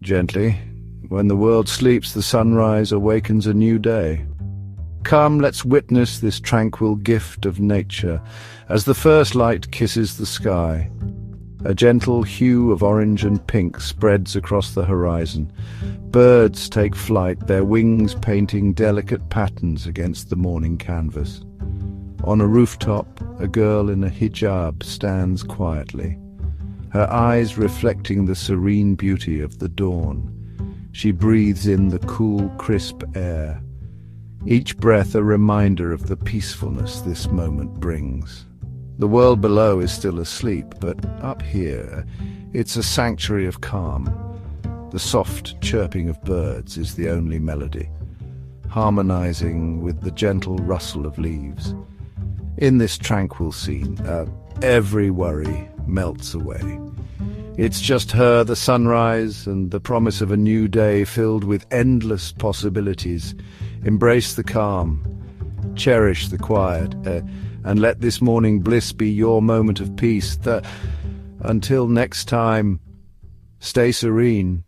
Gently, when the world sleeps, the sunrise awakens a new day. Come, let's witness this tranquil gift of nature as the first light kisses the sky. A gentle hue of orange and pink spreads across the horizon. Birds take flight, their wings painting delicate patterns against the morning canvas. On a rooftop, a girl in a hijab stands quietly, her eyes reflecting the serene beauty of the dawn. She breathes in the cool, crisp air, each breath a reminder of the peacefulness this moment brings. The world below is still asleep, but up here, it's a sanctuary of calm. The soft chirping of birds is the only melody, harmonizing with the gentle rustle of leaves. In this tranquil scene, every worry melts away. It's just her, the sunrise, and the promise of a new day filled with endless possibilities. Embrace the calm, cherish the quiet, and let this morning bliss be your moment of peace. Until next time, stay serene.